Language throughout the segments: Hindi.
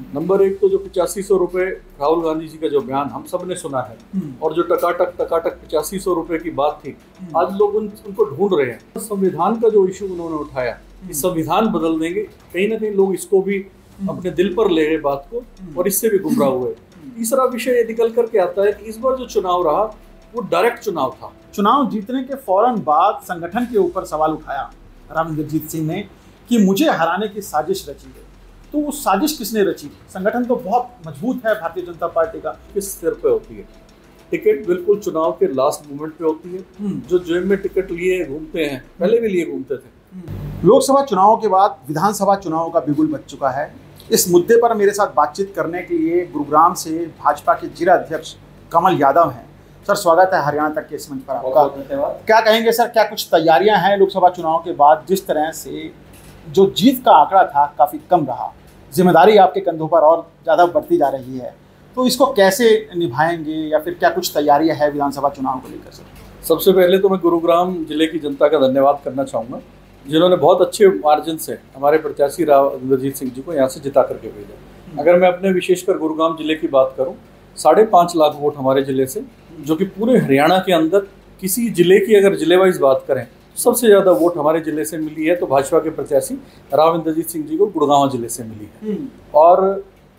नंबर एक तो जो 8500 रुपये राहुल गांधी जी का जो बयान हम सब ने सुना है और जो टकाटक 8500 रुपये की बात थी, आज लोग उनको ढूंढ रहे हैं। संविधान का जो इशू उन्होंने उठाया कि संविधान बदल देंगे, कहीं ना कहीं लोग इसको भी अपने दिल पर ले रहे बात को और इससे भी गुमराह हुए। तीसरा विषय ये निकल करके आता है कि इस बार जो चुनाव रहा वो डायरेक्ट चुनाव था। चुनाव जीतने के फौरन बाद संगठन के ऊपर सवाल उठाया राविंदरजीत सिंह ने कि मुझे हराने की साजिश रची है। तो वो साजिश किसने रची? संगठन तो बहुत मजबूत है भारतीय जनता पार्टी का। किस स्तर पे होती है टिकट? बिल्कुल चुनाव के लास्ट मोमेंट पे होती है। जो जेब में टिकट लिए घूमते हैं, पहले भी लिए घूमते थे। लोकसभा चुनावों के बाद विधानसभा चुनावों का बिगुल बज चुका है। इस मुद्दे पर मेरे साथ बातचीत करने के लिए गुरुग्राम से भाजपा के जिला अध्यक्ष कमल यादव हैं। सर, स्वागत है हरियाणा तक के इस मंच पर आपका। क्या कहेंगे सर, क्या कुछ तैयारियां हैं लोकसभा चुनाव के बाद? जिस तरह से जो जीत का आंकड़ा था काफ़ी कम रहा, जिम्मेदारी आपके कंधों पर और ज़्यादा बढ़ती जा रही है, तो इसको कैसे निभाएंगे या फिर क्या कुछ तैयारियां है विधानसभा चुनाव को लेकर? सर, सबसे पहले तो मैं गुरुग्राम जिले की जनता का धन्यवाद करना चाहूँगा, जिन्होंने बहुत अच्छे मार्जिन से हमारे प्रत्याशी राविंदरजीत सिंह जी को यहाँ से जिता करके भेजा। अगर मैं अपने विशेषकर गुरुग्राम जिले की बात करूँ, 5.5 लाख वोट हमारे जिले से, जो कि पूरे हरियाणा के अंदर किसी जिले की अगर जिले वाइज बात करें सबसे ज़्यादा वोट हमारे जिले से मिली है, तो भाजपा के प्रत्याशी राविंदरजीत सिंह जी को गुड़गांव जिले से मिली है। और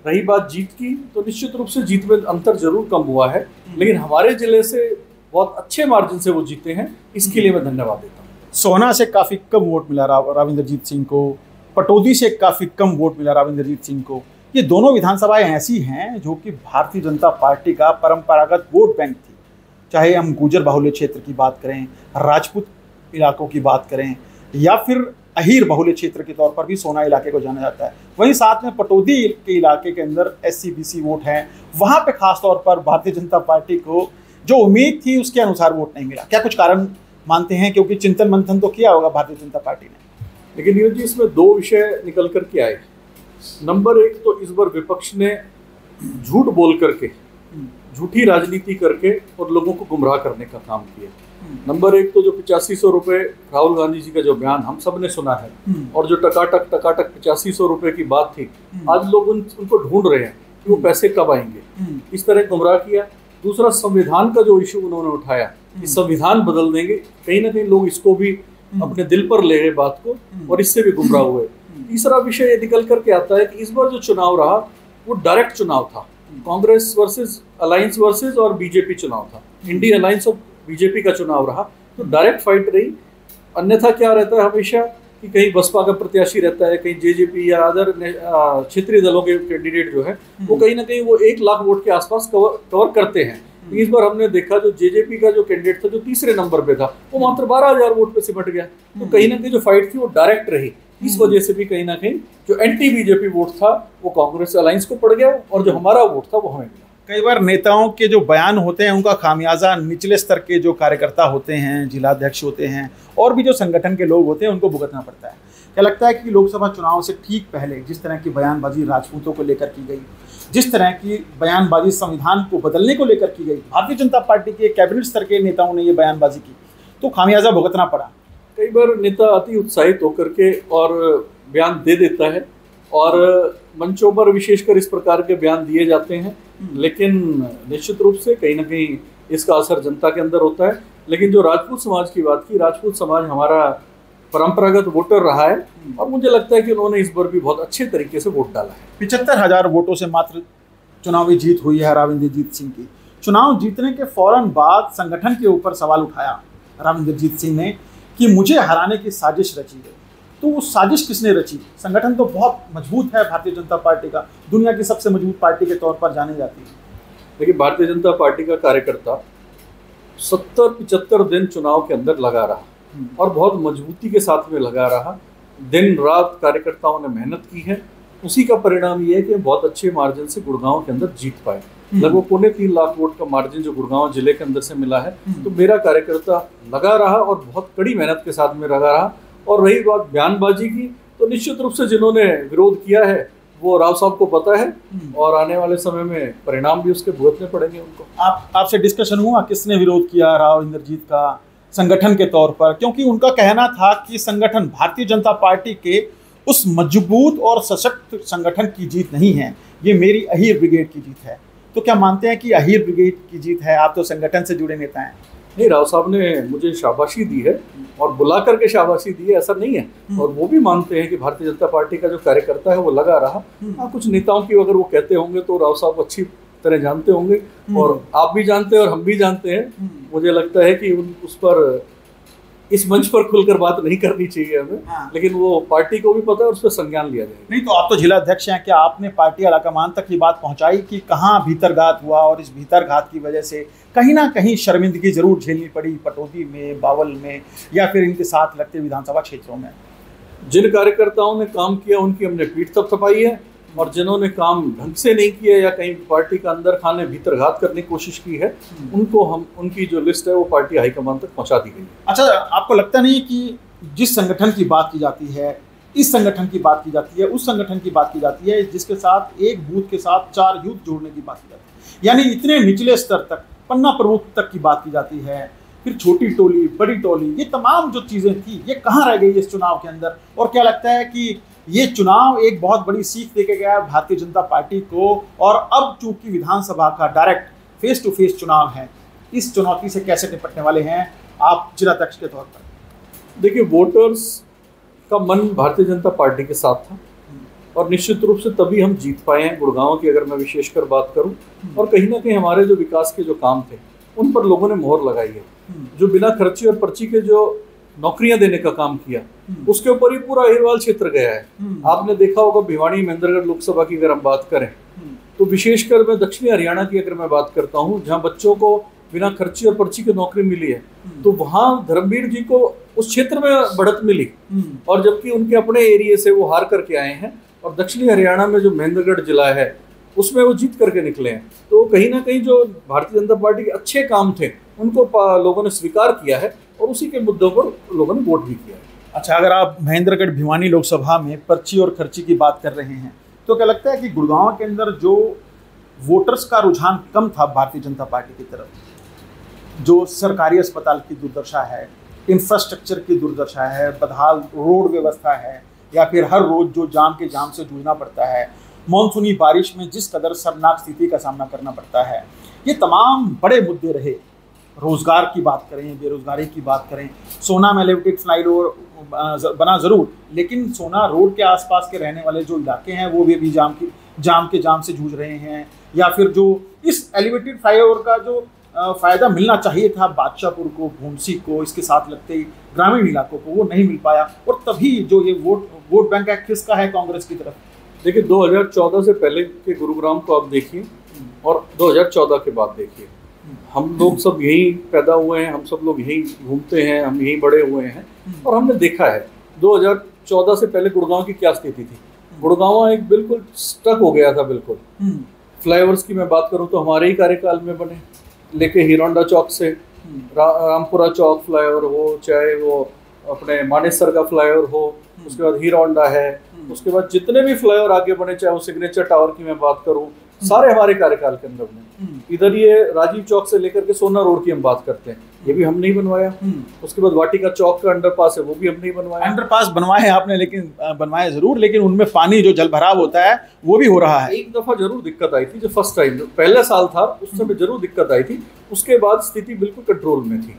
रही बात जीत की, तो निश्चित रूप से जीत में अंतर जरूर कम हुआ है, लेकिन हमारे जिले से बहुत अच्छे मार्जिन से वो जीते हैं, इसके लिए मैं धन्यवाद देता हूँ। सोहना से काफ़ी कम वोट मिला राविंदरजीत सिंह को, पटौदी से काफ़ी कम वोट मिला राविंदरजीत सिंह को। ये दोनों विधानसभाएं ऐसी हैं जो कि भारतीय जनता पार्टी का परंपरागत वोट बैंक थी। चाहे हम गुर्जर बाहुल्य क्षेत्र की बात करें, राजपूत इलाकों की बात करें, या फिर अहीर बाहुल्य क्षेत्र के तौर पर भी सोहना इलाके को जाना जाता है। वहीं साथ में पटौदी के इलाके के अंदर SC BC वोट हैं, वहाँ पे खास तौर पर भारतीय जनता पार्टी को जो उम्मीद थी उसके अनुसार वोट नहीं मिला। क्या कुछ कारण मानते हैं? क्योंकि चिंतन मंथन तो किया होगा भारतीय जनता पार्टी ने, लेकिन नीरज जी, इसमें 2 विषय निकल कर के आए। नंबर एक तो इस बार विपक्ष ने झूठ बोल करके, झूठी राजनीति करके और लोगों को गुमराह करने का काम किया। नंबर एक तो जो 8500 रुपये राहुल गांधी जी का जो बयान हम सब ने सुना है और जो टकाटक 8500 रुपये की बात थी, आज लोग उनको ढूंढ रहे हैं कि वो पैसे कब आएंगे, इस तरह गुमराह किया। दूसरा, संविधान का जो इशू उन्होंने उठाया कि संविधान बदल देंगे, कहीं ना कहीं लोग इसको भी अपने दिल पर ले रहे बात को और इससे भी गुमराह हुए। तीसरा विषय ये निकल करके आता है कि इस बार जो चुनाव रहा वो डायरेक्ट चुनाव था। कांग्रेस वर्सेस अलायंस वर्सेस और बीजेपी चुनाव था, इंडियन अलायंस और बीजेपी का चुनाव रहा, तो डायरेक्ट फाइट रही। अन्यथा क्या रहता है हमेशा कि कहीं बसपा का प्रत्याशी रहता है, कहीं JJP या अदर क्षेत्रीय दलों के कैंडिडेट जो है वो कहीं ना कहीं वो 1 लाख वोट के आसपास कवर करते हैं। इस बार हमने देखा जो JJP का जो कैंडिडेट था, जो तीसरे नंबर पे था, वो मात्र 12,000 वोट पे सिमट गया। तो कहीं ना कहीं जो फाइट थी वो डायरेक्ट रही। इस वजह से भी कहीं ना कहीं जो एंटी BJP वोट था वो कांग्रेस अलायंस को पड़ गया और जो हमारा वोट था वो हमें मिला। कई बार नेताओं के जो बयान होते हैं उनका खामियाजा निचले स्तर के जो कार्यकर्ता होते हैं, जिलाध्यक्ष होते हैं और भी जो संगठन के लोग होते हैं उनको भुगतना पड़ता है। क्या लगता है कि लोकसभा चुनाव से ठीक पहले जिस तरह की बयानबाजी राजपूतों को लेकर की गई, जिस तरह की बयानबाजी संविधान को बदलने को लेकर की गई, भारतीय जनता पार्टी के कैबिनेट स्तर के नेताओं ने ये बयानबाजी की, तो खामियाजा भुगतना पड़ा? कई बार नेता अति उत्साहित होकर के और बयान दे देता है और मंचों पर विशेषकर इस प्रकार के बयान दिए जाते हैं, लेकिन निश्चित रूप से कहीं ना कहीं इसका असर जनता के अंदर होता है। लेकिन जो राजपूत समाज की बात की, राजपूत समाज हमारा परंपरागत वोटर रहा है और मुझे लगता है कि उन्होंने इस बार भी बहुत अच्छे तरीके से वोट डाला है। 75,000 वोटों से मात्र चुनावी जीत हुई है राविंदरजीत सिंह की। चुनाव जीतने के फौरन बाद संगठन के ऊपर सवाल उठाया राविंदरजीत सिंह ने कि मुझे हराने की साजिश रची है। तो वो साजिश किसने रची? संगठन तो बहुत मजबूत है भारतीय जनता पार्टी का, दुनिया की सबसे मजबूत पार्टी के तौर पर जानी जाती है। देखिए, भारतीय जनता पार्टी का कार्यकर्ता 70-75 दिन चुनाव के अंदर लगा रहा और बहुत मजबूती के साथ में लगा रहा। दिन रात कार्यकर्ताओं ने मेहनत की है, उसी का परिणाम ये है कि बहुत अच्छे मार्जिन से गुड़गांव के अंदर जीत पाए। लगभग 3.25 लाख वोट का मार्जिन जो गुड़गांव जिले के अंदर से मिला है, तो मेरा कार्यकर्ता लगा रहा और बहुत कड़ी मेहनत के साथ में लगा रहा। और रही बात बयानबाजी की, तो निश्चित रूप से जिन्होंने विरोध किया है वो राव साहब को पता है और आने वाले समय में परिणाम भी उसके भुगतने पड़ेंगे उनको। आपसे डिस्कशन हुआ किसने विरोध किया राविंदरजीत का संगठन के तौर पर? क्योंकि उनका कहना था कि संगठन भारतीय जनता पार्टी के उस मजबूत और सशक्त संगठन की जीत नहीं है, ये मेरी अहीर ब्रिगेड की जीत है। तो क्या मानते हैं कि अहीर ब्रिगेड की जीत है? आप तो संगठन से जुड़े नेता हैं। नहीं, राव साहब ने मुझे शाबाशी दी है और बुला करके शाबाशी दी है, ऐसा नहीं है। और वो भी मानते हैं कि भारतीय जनता पार्टी का जो कार्यकर्ता है वो लगा रहा। हाँ, कुछ नेताओं की अगर वो कहते होंगे तो राव साहब अच्छी तरह जानते होंगे, और आप भी जानते हैं और हम भी जानते हैं। मुझे लगता है कि उस पर, इस मंच पर खुलकर बात नहीं करनी चाहिए हमें। हाँ। लेकिन वो पार्टी को भी पता है, उस पर संज्ञान लिया जाएगा। नहीं, तो आप तो जिला अध्यक्ष हैं, क्या आपने पार्टी आलाकमान तक ये बात पहुंचाई कि कहाँ भीतरघात हुआ और इस भीतरघात की वजह से कहीं ना कहीं शर्मिंदगी जरूर झेलनी पड़ी पटौदी में, बावल में, या फिर इनके साथ लगते विधानसभा क्षेत्रों में? जिन कार्यकर्ताओं ने काम किया उनकी हमने पीठ थपथपाई है, और जिन्होंने काम ढंग से नहीं किया या कहीं पार्टी का अंदर खाने भीतरघात करने की कोशिश की है, उनको हम, उनकी जो लिस्ट है वो पार्टी हाईकमान तक पहुंचा दी गई। अच्छा, आपको लगता नहीं कि जिस संगठन की बात की जाती है, इस संगठन की बात की जाती है, उस संगठन की बात की जाती है, जिसके साथ एक बूथ के साथ 4 यूथ जोड़ने की बात की जाती है, यानी इतने निचले स्तर तक, पन्ना प्रमुख तक की बात की जाती है, फिर छोटी टोली, बड़ी टोली, ये तमाम जो चीजें थी ये कहाँ रह गई इस चुनाव के अंदर? और क्या लगता है कि ये चुनाव एक बहुत बड़ी सीख देके गया है भारतीय जनता पार्टी को, और अब चूंकि विधानसभा का डायरेक्ट फेस टू फेस चुनाव है, इस चुनौती से कैसे निपटने वाले हैं आप जिलाध्यक्ष के तौर पर? देखिए, वोटर्स का मन भारतीय जनता पार्टी के साथ था, और निश्चित रूप से तभी हम जीत पाए हैं गुड़गांव की, अगर मैं विशेषकर बात करूं। और कहीं ना कहीं हमारे जो विकास के जो काम थे उन पर लोगों ने मोहर लगाई है। जो बिना खर्ची और पर्ची के जो नौकरियां देने का काम किया, उसके ऊपर ही पूरा अहिरवाल क्षेत्र गया है। आपने देखा होगा भिवानी महेंद्रगढ़ लोकसभा की अगर हम बात करें, तो विशेषकर मैं दक्षिणी हरियाणा की अगर मैं बात करता हूँ, जहाँ बच्चों को बिना खर्ची और पर्ची की नौकरी मिली है, तो वहाँ धर्मवीर जी को उस क्षेत्र में बढ़त मिली, और जबकि उनके अपने एरिया से वो हार करके आए हैं, और दक्षिणी हरियाणा में जो महेंद्रगढ़ जिला है उसमें वो जीत करके निकले हैं। तो कहीं ना कहीं जो भारतीय जनता पार्टी के अच्छे काम थे उनको लोगों ने स्वीकार किया है, और उसी के मुद्दों पर लोगों ने वोट भी किया है। अच्छा, अगर आप महेंद्रगढ़ भिवानी लोकसभा में पर्ची और खर्ची की बात कर रहे हैं, तो क्या लगता है कि गुड़गांव के अंदर जो वोटर्स का रुझान कम था भारतीय जनता पार्टी की तरफ, जो सरकारी अस्पताल की दुर्दशा है, इंफ्रास्ट्रक्चर की दुर्दशा है, बदहाल रोड व्यवस्था है, या फिर हर रोज जो जाम से जूझना पड़ता है, मानसूनी बारिश में जिस कदर शर्मनाक स्थिति का सामना करना पड़ता है, ये तमाम बड़े मुद्दे रहे। रोजगार की बात करें, बेरोजगारी की बात करें, सोना में एलिवेटेड फ्लाईओवर बना जरूर, लेकिन सोना रोड के आसपास के रहने वाले जो इलाके हैं वो भी जाम से जूझ रहे हैं, या फिर जो इस एलिवेटेड फ्लाईओवर का जो फायदा मिलना चाहिए था बादशाहपुर को, भूमसी को, इसके साथ लगते ही ग्रामीण इलाकों को, वो नहीं मिल पाया। और तभी जो ये वोट बैंक है किसका है? कांग्रेस की तरफ। देखिए, 2014 से पहले के गुरुग्राम को आप देखिए और 2014 के बाद देखिए, हम लोग सब यहीं पैदा हुए हैं, हम सब लोग यहीं घूमते हैं, हम यहीं बड़े हुए हैं, और हमने देखा है 2014 से पहले गुड़गांव की क्या स्थिति थी। गुड़गांव एक बिल्कुल स्टक हो गया था, बिल्कुल। फ्लाईओवर्स की मैं बात करूं तो हमारे ही कार्यकाल में बने, लेके हीरोंडा चौक से रामपुरा चौक फ्लाईओवर हो, चाहे वो अपने मानेसर का फ्लाईओवर हो, उसके बाद हीरोंडा है, उसके बाद जितने भी फ्लाईओवर आगे बने, चाहे वो सिग्नेचर टावर की मैं बात करूं, सारे हमारे कार्यकाल के अंदर बने। इधर ये राजीव चौक से लेकर के सोना रोड की हम बात करते हैं, ये भी हम नहीं बनवाया। उसके बाद वाटिका चौक का अंडरपास है, वो भी हम नहीं बनवाया। अंडरपास बनवाए आपने, लेकिन बनवाए जरूर, लेकिन उनमें पानी जो जलभराव होता है वो भी हो रहा है। एक दफा जरूर दिक्कत आई थी, जो फर्स्ट टाइम पहला साल था उस समय जरूर दिक्कत आई थी। उसके बाद स्थिति बिल्कुल कंट्रोल में थी।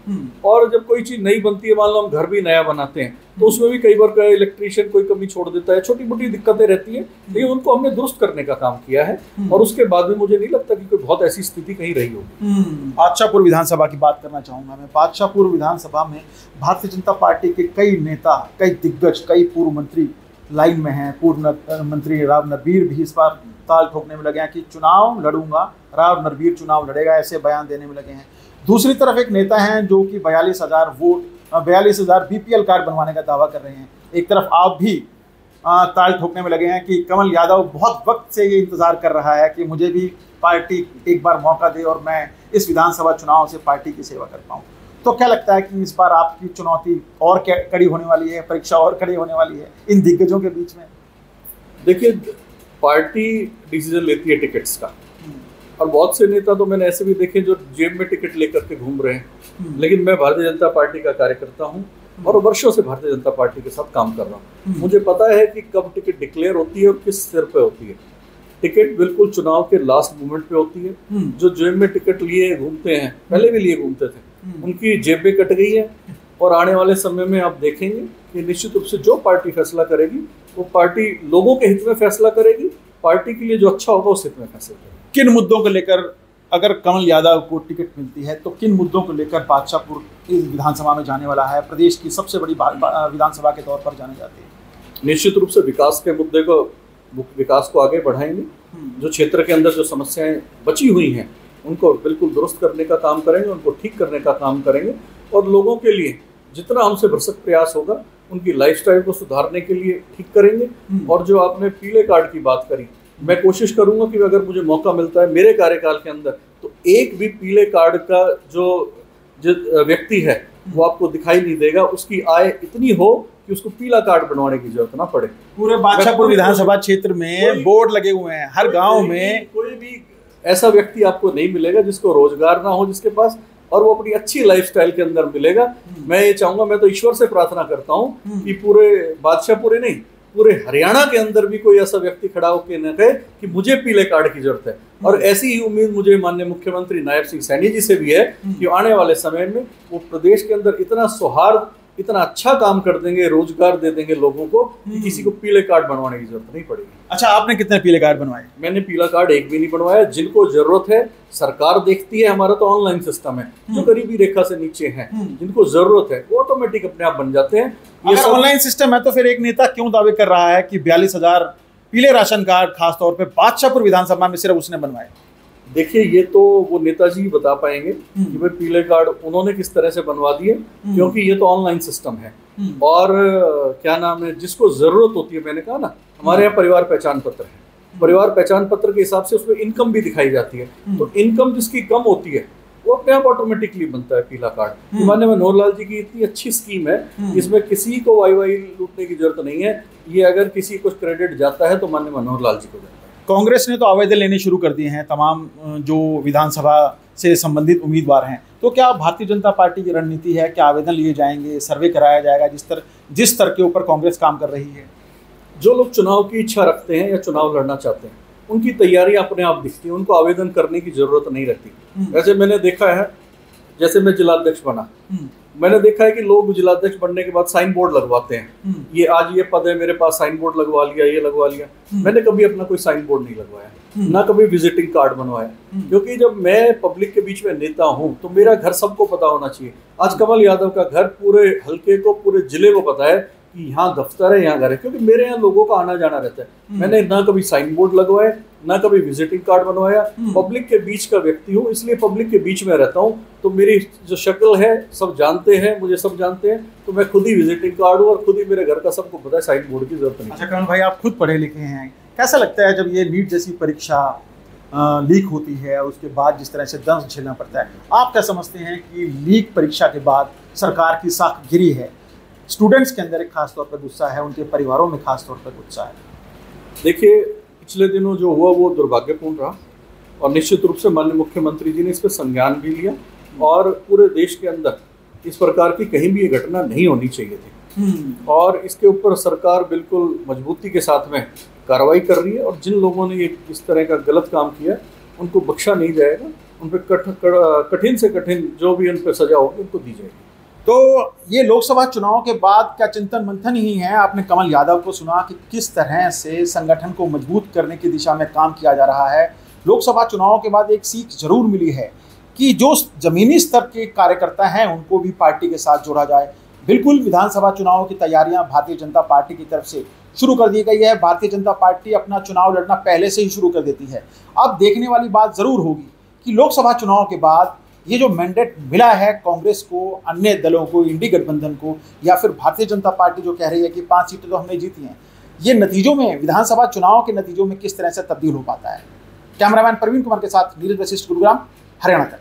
और जब कोई चीज नई बनती है, मान लो हम घर भी नया बनाते हैं, तो उसमें भी कई बार इलेक्ट्रीशियन कोई कमी छोड़ देता है, छोटी मोटी दिक्कतें रहती है, लेकिन उनको हमने दुरुस्त करने का काम किया है। और उसके बाद भी मुझे नहीं लगता कि कोई बहुत ऐसी स्थिति कहीं रही होगी। बादशाहपुर विधानसभा की बात करना चाहूंगा मैं। बादशाहपुर विधानसभा में भारतीय जनता पार्टी के कई नेता, कई दिग्गज, कई पूर्व मंत्री लाइन में हैं। पूर्व मंत्री राव नरवीर भी इस बार ताल ठोकने में लगे हैं कि चुनाव लड़ूंगा, राव नरवीर चुनाव लड़ेगा, ऐसे बयान देने में लगे हैं। दूसरी तरफ एक नेता हैं जो कि 42,000 BPL कार्ड बनवाने का दावा कर रहे हैं। एक तरफ आप भी ताल ठोकने में लगे हैं कि कमल यादव बहुत वक्त से ये इंतजार कर रहा है कि मुझे भी पार्टी एक बार मौका दे और मैं इस विधानसभा चुनाव से पार्टी की सेवा कर पाऊँ। तो क्या लगता है कि इस बार आपकी चुनौती और कड़ी होने वाली है, परीक्षा और कड़ी होने वाली है इन दिग्गजों के बीच में? देखिए, पार्टी डिसीजन लेती है टिकट्स का, और बहुत से नेता तो मैंने ऐसे भी देखे जो जेब में टिकट लेकर के घूम रहे हैं। लेकिन मैं भारतीय जनता पार्टी का कार्यकर्ता हूं और वर्षों से भारतीय जनता पार्टी के साथ काम कर रहा हूं। मुझे पता है कि कब टिकट डिक्लेयर होती है और किस सिर पे होती है। टिकट बिल्कुल चुनाव के लास्ट मोमेंट पे होती है। जो जेब में टिकट लिए घूमते हैं, पहले भी लिए घूमते थे, उनकी जेबें कट गई है। और आने वाले समय में आप देखेंगे कि निश्चित रूप से जो पार्टी फैसला करेगी वो पार्टी लोगों के हित में फैसला करेगी, पार्टी के लिए जो अच्छा होगा उस हित में फैसला करेगी। किन मुद्दों को लेकर अगर कमल यादव को टिकट मिलती है तो किन मुद्दों को लेकर बादशाहपुर इस विधानसभा में जाने वाला है, प्रदेश की सबसे बड़ी विधानसभा के तौर पर जाने जाती है? निश्चित रूप से विकास के मुद्दे को, विकास को आगे बढ़ाएंगे। जो क्षेत्र के अंदर जो समस्याएं बची हुई हैं उनको बिल्कुल दुरुस्त करने का काम करेंगे, उनको ठीक करने का काम करेंगे और लोगों के लिए जितना हमसे भरसक प्रयास होगा उनकी लाइफस्टाइल को सुधारने के लिए ठीक करेंगे। और जो आपने पीले कार्ड की बात करी, मैं कोशिश करूंगा कि अगर मुझे मौका मिलता है मेरे कार्यकाल के अंदर तो एक भी पीले कार्ड का जो व्यक्ति है वो आपको दिखाई नहीं देगा, उसकी आय इतनी हो कि उसको पीला कार्ड बनवाने की जरूरत ना पड़े। पूरे बादशाहपुर विधानसभा क्षेत्र में बोर्ड लगे हुए हैं, हर गांव में कोई भी ऐसा व्यक्ति आपको नहीं मिलेगा जिसको रोजगार ना हो, जिसके पास, और वो अपनी अच्छी लाइफस्टाइल के अंदर मिलेगा। मैं ये चाहूंगा, मैं तो ईश्वर से प्रार्थना करता हूँ कि पूरे बादशाहपुर नहीं, पूरे हरियाणा के अंदर भी कोई ऐसा व्यक्ति खड़ा होकर न कहे कि मुझे पीले कार्ड की जरूरत है। और ऐसी ही उम्मीद मुझे माननीय मुख्यमंत्री नायब सिंह सैनी जी से भी है कि आने वाले समय में वो प्रदेश के अंदर इतना सौहार्द, इतना अच्छा काम कर देंगे, रोजगार दे देंगे लोगों को कि किसी को पीले कार्ड बनवाने की जरूरत नहीं पड़ेगी। अच्छा, आपने कितने पीले कार्ड बनवाए? मैंने पीला कार्ड एक भी नहीं बनवाया। जिनको जरूरत है सरकार देखती है, हमारा तो ऑनलाइन सिस्टम है, जो गरीबी रेखा से नीचे हैं, जिनको जरूरत है वो ऑटोमेटिक अपने आप बन जाते हैं। ये ऑनलाइन सिस्टम है तो फिर एक नेता क्यों दावे कर रहा है कि 42,000 पीले राशन कार्ड खासतौर पर बादशाहपुर विधानसभा में सिर्फ उसने बनवाए? देखिए, ये तो वो नेताजी बता पाएंगे कि भाई पीले कार्ड उन्होंने किस तरह से बनवा दिए, क्योंकि ये तो ऑनलाइन सिस्टम है। और क्या नाम है, जिसको जरूरत होती है, मैंने कहा ना, हमारे यहाँ परिवार पहचान पत्र है, परिवार पहचान पत्र के हिसाब से उसमें इनकम भी दिखाई जाती है। तो इनकम जिसकी कम होती है वो अपने आप ऑटोमेटिकली बनता है पीला कार्ड। माननीय मनोहर लाल जी की इतनी अच्छी स्कीम है, इसमें किसी को वाई लूटने की जरूरत नहीं है। ये अगर किसी को क्रेडिट जाता है तो माननीय मनोहर लाल जी को जाता है। कांग्रेस ने तो आवेदन लेने शुरू कर दिए हैं तमाम जो विधानसभा से संबंधित उम्मीदवार हैं, तो क्या भारतीय जनता पार्टी की रणनीति है, क्या आवेदन लिए जाएंगे, सर्वे कराया जाएगा जिस स्तर के ऊपर कांग्रेस काम कर रही है? जो लोग चुनाव की इच्छा रखते हैं या चुनाव लड़ना चाहते हैं उनकी तैयारी अपने आप दिखती है, उनको आवेदन करने की जरूरत नहीं रहती। वैसे मैंने देखा है, जैसे मैं जिलाध्यक्ष बना, मैंने देखा है कि लोग जिलाध्यक्ष बनने के बाद साइन बोर्ड लगवाते हैं, ये आज ये पद है मेरे पास, साइन बोर्ड लगवा लिया, ये लगवा लिया। मैंने कभी अपना कोई साइन बोर्ड नहीं लगवाया, ना कभी विजिटिंग कार्ड बनवाया, क्योंकि जब मैं पब्लिक के बीच में नेता हूं तो मेरा घर सबको पता होना चाहिए। आज कमल यादव का घर पूरे हल्के को, पूरे जिले को पता है कि यहाँ दफ्तर है, यहाँ घर है, क्योंकि मेरे यहाँ लोगों का आना जाना रहता है। मैंने ना कभी साइन बोर्ड लगवाए, ना कभी विजिटिंग कार्ड बनवाया। पब्लिक के बीच का व्यक्ति हूँ, इसलिए पब्लिक के बीच में रहता हूँ, तो मेरी जो शक्ल है सब जानते हैं, मुझे सब जानते हैं, तो मैं खुद ही विजिटिंग कार्ड हूँ और खुद ही मेरे घर का सबको पता है, साइन बोर्ड की जरूरत नहीं। अच्छा कमल भाई, आप खुद पढ़े लिखे हैं, कैसा लगता है जब ये नीट जैसी परीक्षा लीक होती है और उसके बाद जिस तरह से दंश झेलना पड़ता है? आप क्या समझते हैं कि लीक परीक्षा के बाद सरकार की साख गिरी है, स्टूडेंट्स के अंदर एक खास तौर पर गुस्सा है, उनके परिवारों में खास तौर पर गुस्सा है? देखिए, पिछले दिनों जो हुआ वो दुर्भाग्यपूर्ण रहा और निश्चित रूप से माननीय मुख्यमंत्री जी ने इस पर संज्ञान भी लिया और पूरे देश के अंदर इस प्रकार की कहीं भी ये घटना नहीं होनी चाहिए थी। और इसके ऊपर सरकार बिल्कुल मजबूती के साथ में कार्रवाई कर रही है और जिन लोगों ने ये इस तरह का गलत काम किया उनको बख्शा नहीं जाएगा, उन पर कठिन से कठिन जो भी उन पर सजा होगी उनको दी जाएगी। तो ये लोकसभा चुनाव के बाद क्या चिंतन मंथन ही है? आपने कमल यादव को सुना कि किस तरह से संगठन को मजबूत करने की दिशा में काम किया जा रहा है। लोकसभा चुनाव के बाद एक सीख जरूर मिली है कि जो जमीनी स्तर के कार्यकर्ता हैं उनको भी पार्टी के साथ जोड़ा जाए। बिल्कुल, विधानसभा चुनाव की तैयारियां भारतीय जनता पार्टी की तरफ से शुरू कर दी गई है। भारतीय जनता पार्टी अपना चुनाव लड़ना पहले से ही शुरू कर देती है। अब देखने वाली बात जरूर होगी कि लोकसभा चुनाव के बाद ये जो मैंडेट मिला है कांग्रेस को, अन्य दलों को, इंडी गठबंधन को, या फिर भारतीय जनता पार्टी जो कह रही है कि 5 सीटें तो हमने जीती हैं, ये नतीजों में, विधानसभा चुनाव के नतीजों में किस तरह से तब्दील हो पाता है। कैमरामैन प्रवीण कुमार के साथ नीरज वशिष्ठ, गुरुग्राम, हरियाणा तक।